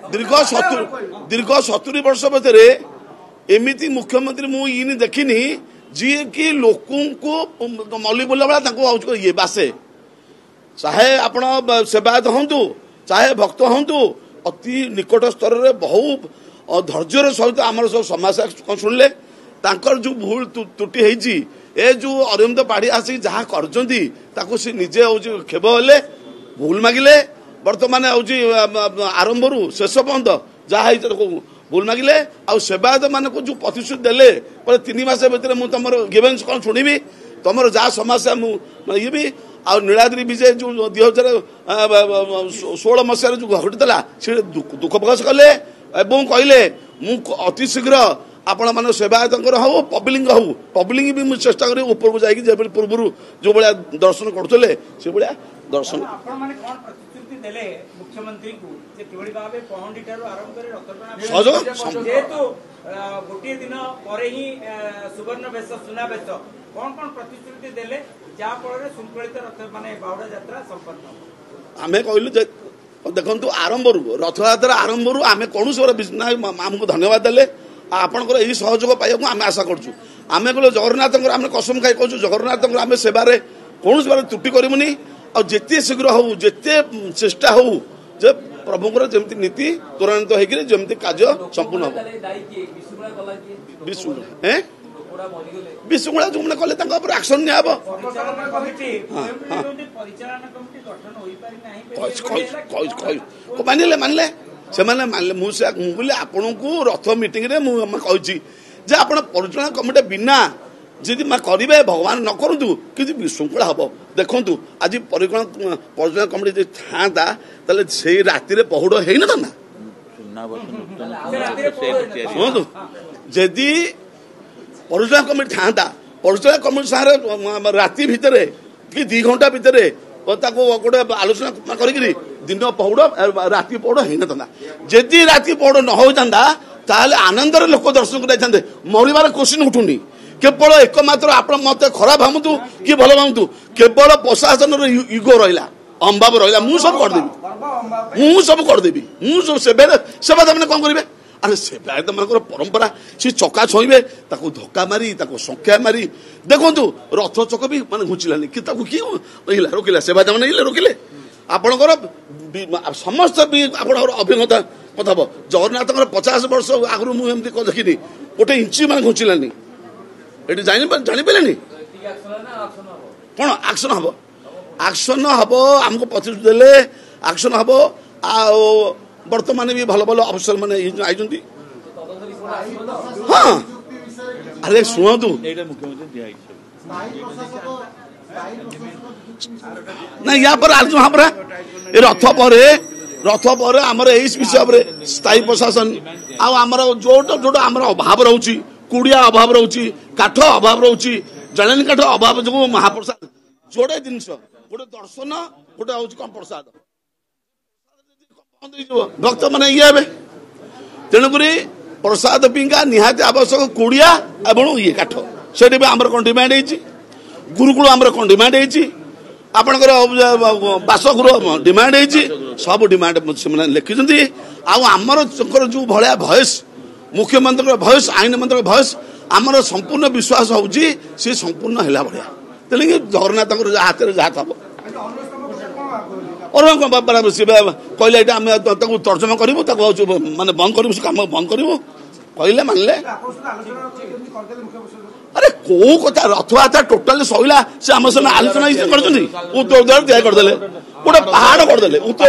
दीर्घ 70 वर्ष भितर एमती मुख्यमंत्री मुझे देखनी जी कि लोक मल्ली बोला भाई ये बासे चाहे आपण सेवायत हूँ चाहे भक्त हूँ अति निकट स्तर में बहु धैर्यर सहित आम सब समस्या शुणिले जो भूल त्रुटि होती ए जो अरविंद पाढ़ी आसी जहाँ कर निजे हूँ खेब हेले भूल मागिले बर्तमान हूँ आरंभ रू शेष पर्यंत जहाँ भूल मागिले आ सेवायत मान को जो प्रतिश्रुति देले पर 3 मास भीतर मुझे तुम गिवेन्स कौन शुणी तुम जहाँ समस्या ये भी आ नीलाद्री विजय जो 2016 मसीह जो घटीला से दुख प्रकाश कले और कहले मु अति शीघ्र आपण मान सेवायत हो पब्लिक भी मुझे चेष्टा करी ऊपर को जाकि पूर्व जो भाया दर्शन करते से भाया दर्शन मुख्यमंत्री को पहंडी आरंभ गोटे दिन पर ही सुवर्ण बेश सुना बेश कौन कौन प्रतिश्रुति देले जहाँ फल श्रृंखलित रथ माने बाहुड़ा यात्रा संपन्न आमे कहलु देखु आरंभ रथ यात्रा आरंभ आम कौन आमको धन्यवाद देले आपंकर यही सहयोग पाइबा आम आशा करूँ आम कहले जगन्नाथ आम कसम खाई कहूँ जगन्नाथ आम सेवार कौन त्रुटि करूनी और जिते शीघ्र हो जिते चेष्टा हो जे प्रभुଙ୍କର ଯେମିତି नीति त्वरान्वित होकर जमती कार्य संपूर्ण हम विशृंखला जो मैंने कहले एक्शन निया मानिले मानिले से मानिले मुझे आपण को रथ मीटिंग रे मुझे आप परिचालना कमिटी बिना जी करेंगे भगवान न करूँ कि विशृंखला हम देखु आज परिचालना कमिटी था से राति पहुड़ हो ना शुणु जदि परिचालना कमिटी था परिचालना कमिटी सारे राति भितर कि 2 घंटा भितर गोटे आलोचना कर दिन पहुड़ राति पहुड़ हो ना जदि राति पहुड़ न हो जाता आनंदर लोक दर्शन कर मरबार क्वेश्चन उठुनी केवल एकमात्र आप मत खराब भावतु कि भल भावतु केवल प्रशासन युगो रहा अंभाव रहा मुझे सब करदेवी मुझे सेवा मैंने कौन करेंगे अरे सेवायत मान परंपरा सी चका छुईबे धक्का मारी संख्या मारी देखु रथ चक भी माने घुचिलानी कि किए रोकिला सेवायत मैंने रोकिले आपणकर समस्त भी आप अभिज्ञता कथा जगन्नाथ 50 वर्ष आगु मुझे देखनी गोटे इंची मैंने घुचिलानी ये जापारे कौन एक्शन हम एक्शन हम आमको प्रतिश्रुति देले एक्शन हम बर्तमान भी भल भल अफसर मैंने आई हाँ अरे शुणु ना या पर आलोचना हम रथ पर आमर इस विषय स्थायी प्रशासन आमर जो आमर अभाव रोचे कुड़िया अभाव रोचे काठ अभाव रोचे जलानी काठ अभाव जो महाप्रसाद जोड़े जिनस गोटे दर्शन गोटे हूँ कम प्रसाद भक्त मैंने ये तेणुक प्रसाद पिंगा निहाती आवश्यक कुड़िया एवं ये काठ से आमर कौन डिमांड हो गुरुकुल आमर कौन डिमांड हो आपणकर बासगृह डिमांड हो सब डिमांड से लिखिं आमर जो भाया भयस मुख्यमंत्री भयस आईन मंत्री भयस आमर संपूर्ण विश्वास होची सी संपूर्ण है भाया तेणुक जगन्नाथ हाथ में जहाँ था और कहले तर्जमा करूँ माने बंद करूँ कम बंद करूँ कहले मानले अरे कौ कथा रथयात्रा टोटाली सैला से आम सामने आलोचना कर उत्तर द्वार करदे गोटे पहाड़ करदे उत्तर